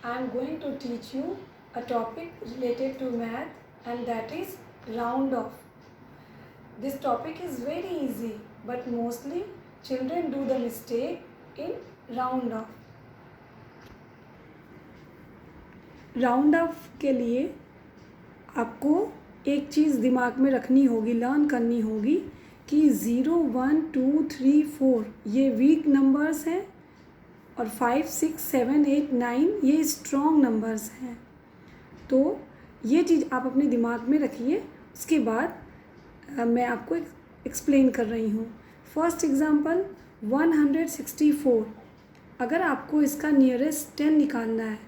I am going to teach you a topic related to math, and that is round off. This topic is very easy, but mostly children do the mistake in round off. Round of के लिए आपको एक चीज़ दिमाग में रखनी होगी, learn करनी होगी कि 0, 1, 2, 3, 4 ये वीक नंबर्स हैं और 5, 6, 7, 8, 9 ये स्ट्रॉन्ग नंबर्स हैं। तो ये चीज़ आप अपने दिमाग में रखिए। उसके बाद मैं आपको एक्सप्लेन कर रही हूँ। First example 164। अगर आपको इसका नियरेस्ट 10 निकालना है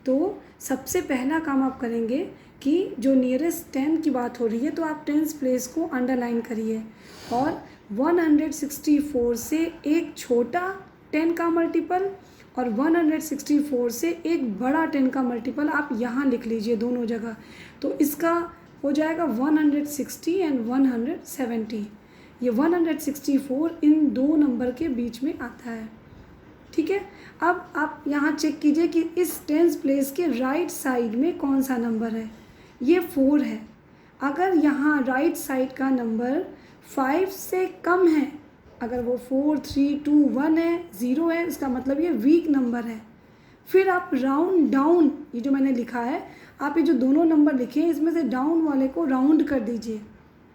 तो सबसे पहला काम आप करेंगे कि जो नियरेस्ट 10 की बात हो रही है तो आप 10th प्लेस को अंडरलाइन करिए और 164 से एक छोटा 10 का मल्टीपल और 164 से एक बड़ा 10 का मल्टीपल आप यहाँ लिख लीजिए दोनों जगह। तो इसका हो जाएगा 160 एंड 170। ये 164 इन दो नंबर के बीच में आता है। ठीक है, अब आप यहाँ चेक कीजिए कि इस 10th प्लेस के राइट साइड में कौन सा नंबर है। ये 4 है। अगर यहाँ राइट साइड का नंबर 5 से कम है, अगर वो 4, 3, 2, 1 है, 0 है, इसका मतलब ये वीक नंबर है। फिर आप राउंड डाउन, ये जो मैंने लिखा है, आप ये जो दोनों नंबर लिखे हैं इसमें से डाउन वाले को राउंड कर दीजिए।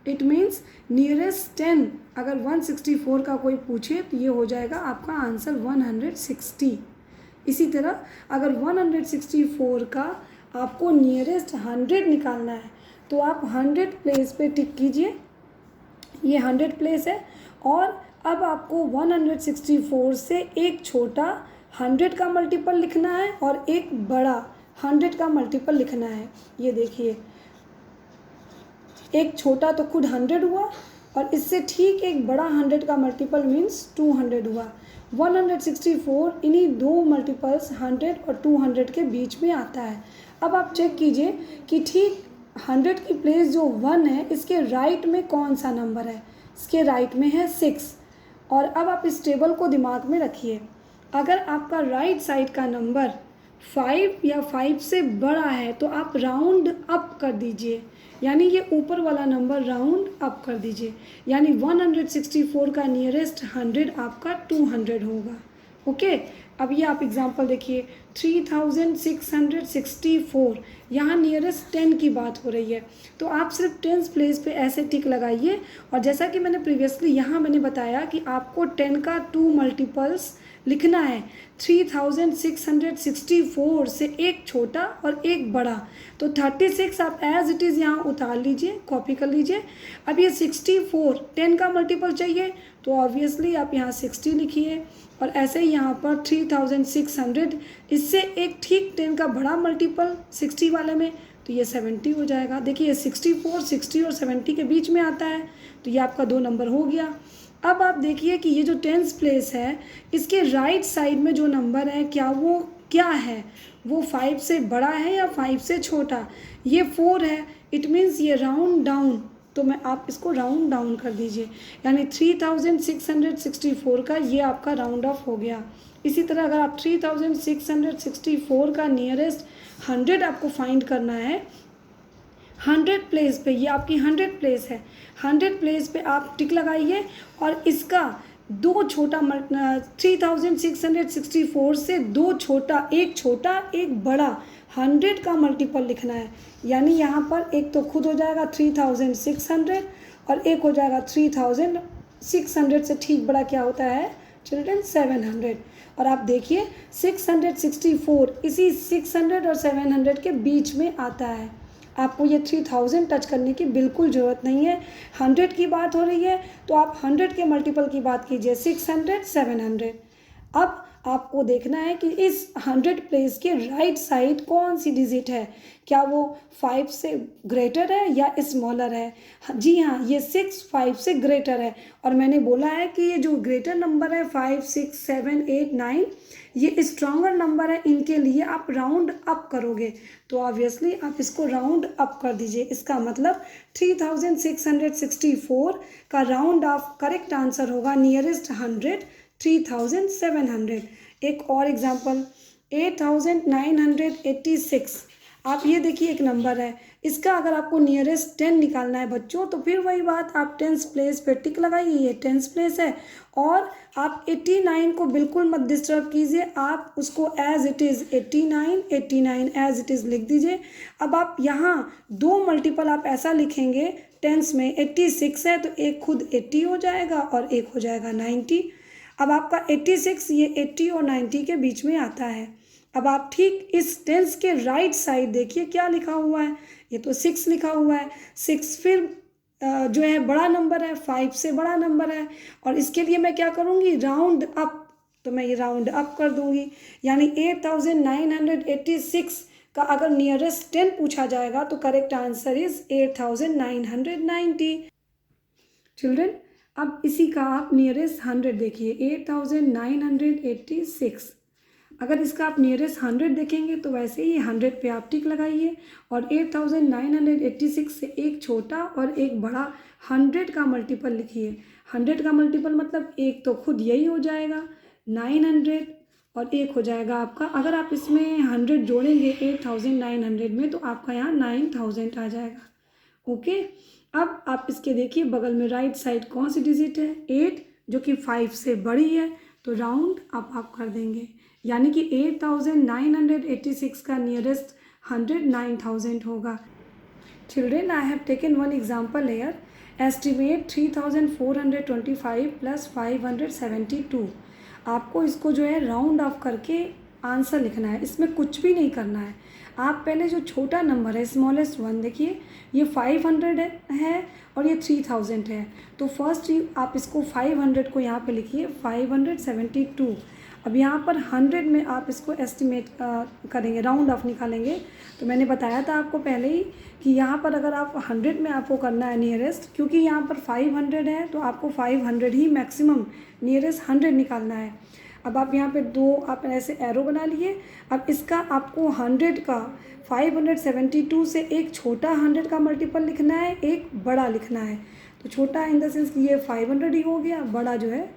It means nearest 10। अगर 164 का कोई पूछे तो ये हो जाएगा आपका आंसर 160। इसी तरह अगर 164 का आपको नियरेस्ट 100 निकालना है तो आप 100 प्लेस पे टिक कीजिए। ये 100 प्लेस है और अब आपको 164 से एक छोटा 100 का मल्टीपल लिखना है और एक बड़ा 100 का मल्टीपल लिखना है। ये देखिए, एक छोटा तो खुद 100 हुआ और इससे ठीक एक बड़ा 100 का मल्टीपल मीन्स 200 हुआ। 164 इन्हीं दो मल्टीपल्स 100 और 200 के बीच में आता है। अब आप चेक कीजिए कि ठीक 100 की प्लेस जो 1 है इसके राइट में कौन सा नंबर है। इसके राइट में है 6। और अब आप इस टेबल को दिमाग में रखिए। अगर आपका राइट साइड का नंबर 5 या 5 से बड़ा है तो आप राउंड अप कर दीजिए, यानी ये ऊपर वाला नंबर राउंड अप कर दीजिए। यानी 164 का नियरेस्ट 100 आपका 200 होगा। ओके, अब ये आप एग्जांपल देखिए 3664। यहाँ नियरेस्ट 10 की बात हो रही है तो आप सिर्फ 10th प्लेस पे ऐसे टिक लगाइए। और जैसा कि मैंने प्रीवियसली यहाँ मैंने बताया कि आपको 10 का 2 मल्टीपल्स लिखना है। 3664 से एक छोटा और एक बड़ा, तो 36 आप एज इट इज़ यहाँ उतार लीजिए, कॉपी कर लीजिए। अब ये 64 10 का मल्टीपल चाहिए तो ऑब्वियसली आप यहाँ 60 लिखिए और ऐसे ही यहाँ पर 3600 इससे एक ठीक 10 का बड़ा मल्टीपल 60 वाले में तो ये 70 हो जाएगा। देखिए 64, 60 और 70 के बीच में आता है तो ये आपका 2 नंबर हो गया। अब आप देखिए कि ये जो 10th प्लेस है इसके राइट साइड में जो नंबर है क्या है, वो 5 से बड़ा है या 5 से छोटा। ये 4 है, इट मीन्स ये राउंड डाउन, तो आप इसको राउंड डाउन कर दीजिए। यानी 3664 का ये आपका राउंड ऑफ हो गया। इसी तरह अगर आप 3664 का नियरेस्ट 100 आपको फाइंड करना है 100 प्लेस पे, ये आपकी 100 प्लेस है, 100 प्लेस पे आप टिक लगाइए और इसका दो छोटा 3664 से दो छोटा, एक छोटा एक बड़ा 100 का मल्टीपल लिखना है। यानी यहाँ पर एक तो खुद हो जाएगा 3600 और एक हो जाएगा 3600 से ठीक बड़ा क्या होता है चिल्ड्रन 700। और आप देखिए 664 इसी 600 और 700 के बीच में आता है। आपको ये 3000 टच करने की बिल्कुल ज़रूरत नहीं है। 100 की बात हो रही है तो आप 100 के मल्टीपल की बात कीजिए, 600, 700। अब आपको देखना है कि इस 100 प्लेस के राइट साइड कौन सी डिजिट है, क्या वो 5 से ग्रेटर है या स्मॉलर है। जी हाँ, ये 6 5 से ग्रेटर है और मैंने बोला है कि ये जो ग्रेटर नंबर है 5, 6, 7, 8, 9 ये स्ट्रॉन्गर नंबर है, इनके लिए आप राउंड अप करोगे तो ऑब्वियसली आप इसको राउंड अप कर दीजिए। इसका मतलब 3664 का राउंड ऑफ करेक्ट आंसर होगा नियरेस्ट 100 3700। एक और एग्जांपल 8986। आप ये देखिए एक नंबर है, इसका अगर आपको नियरेस्ट 10 निकालना है बच्चों, तो फिर वही बात, आप 10th प्लेस पे टिक लगाइए, ये 10th प्लेस है। और आप 89 को बिल्कुल मत डिस्टर्ब कीजिए, आप उसको as it is 89 as it is लिख दीजिए। अब आप यहाँ दो मल्टीपल आप ऐसा लिखेंगे, टेंस में 86 है तो एक खुद 80 हो जाएगा और एक हो जाएगा 90। अब आपका 86 ये 80 और 90 के बीच में आता है। अब आप ठीक इस टेंस के राइट साइड देखिए क्या लिखा हुआ है, ये तो 6 लिखा हुआ है। 6 फिर जो है बड़ा नंबर है, 5 से बड़ा नंबर है, और इसके लिए मैं क्या करूँगी, राउंड अप, तो मैं ये राउंड अप कर दूँगी। यानी 8986 का अगर नियरेस्ट 10 पूछा जाएगा तो करेक्ट आंसर इज 8990। चिल्ड्रन, अब इसी का आप नियरेस्ट 100 देखिए, 8986। अगर इसका आप नियरेस्ट 100 देखेंगे तो वैसे ही 100 पे आप टिक लगाइए, और 8986 से एक छोटा और एक बड़ा 100 का मल्टीपल लिखिए। 100 का मल्टीपल मतलब एक तो खुद यही हो जाएगा 900, और एक हो जाएगा आपका, अगर आप इसमें 100 जोड़ेंगे 8900 में तो आपका यहाँ 9000 आ जाएगा। ओके, अब आप इसके देखिए बगल में राइट साइड कौन सी डिजिट है, 8, जो कि 5 से बड़ी है, तो राउंड अप आप कर देंगे, यानी कि 8986 का नियरेस्ट 100 9000 होगा। Children, I have taken one example hair, estimate 3425 plus 572। आपको इसको जो है राउंड ऑफ करके आंसर लिखना है, इसमें कुछ भी नहीं करना है। आप पहले जो छोटा नंबर है स्मॉलेस्ट वन देखिए, ये 500 है और ये 3000 है, तो फर्स्ट आप इसको 500 को यहाँ पे लिखिए 572। अब यहाँ पर 100 में आप इसको एस्टिमेट करेंगे, राउंड ऑफ निकालेंगे। तो मैंने बताया था आपको पहले ही कि यहाँ पर अगर आप 100 में आपको करना है नियरेस्ट, क्योंकि यहाँ पर 500 है तो आपको 500 ही मैक्सिमम नियरेस्ट 100 निकालना है। अब आप यहाँ पे दो आप ऐसे एरो बना लिए। अब इसका आपको 100 का 572 से एक छोटा 100 का मल्टीपल लिखना है, एक बड़ा लिखना है। तो छोटा इन द सेंस कि ये 500 ही हो गया, बड़ा जो है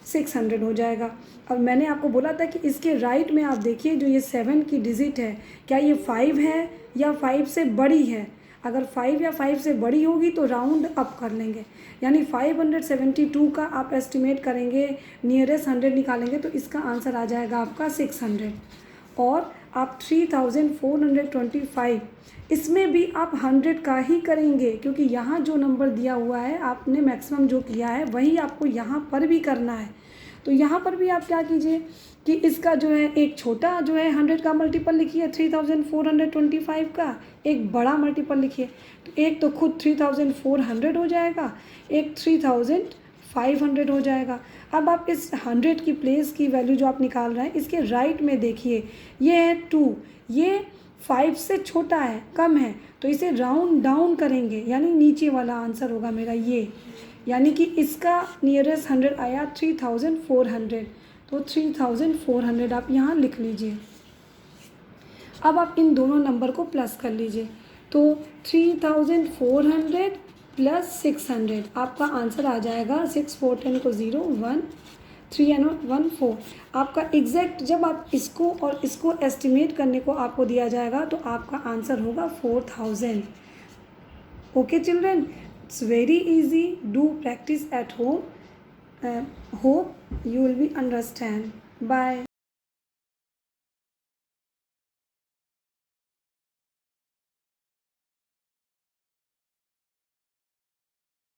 600 हो जाएगा। अब मैंने आपको बोला था कि इसके राइट में आप देखिए जो ये 7 की डिजिट है, क्या ये 5 है या 5 से बड़ी है। अगर 5 या 5 से बड़ी होगी तो राउंड अप कर लेंगे, यानी 572 का आप एस्टिमेट करेंगे, नियरेस्ट 100 निकालेंगे तो इसका आंसर आ जाएगा आपका 600। और आप 3425 इसमें भी आप 100 का ही करेंगे, क्योंकि यहाँ जो नंबर दिया हुआ है आपने मैक्सिमम जो किया है वही आपको यहाँ पर भी करना है। तो यहाँ पर भी आप क्या कीजिए कि इसका जो है एक छोटा जो है 100 का मल्टीपल लिखिए 3425 का, एक बड़ा मल्टीपल लिखिए। तो एक तो खुद 3400 हो जाएगा, एक 3500 हो जाएगा। अब आप इस 100 की प्लेस की वैल्यू जो आप निकाल रहे हैं इसके राइट में देखिए, ये है 2, ये 5 से छोटा है, कम है, तो इसे राउंड डाउन करेंगे, यानी नीचे वाला आंसर होगा मेरा ये, यानी कि इसका नियरेस्ट 100 आया 3400, तो 3400 आप यहाँ लिख लीजिए। अब आप इन दोनों नंबर को प्लस कर लीजिए, तो 3400 प्लस 600 आपका आंसर आ जाएगा 6 4 10 को 0 1 3 and 1 4। आपका एग्जैक्ट जब आप इसको और इसको एस्टिमेट करने को आपको दिया जाएगा तो आपका आंसर होगा 4000। Okay children, it's very easy, do practice at home, hope you will be understand. Bye.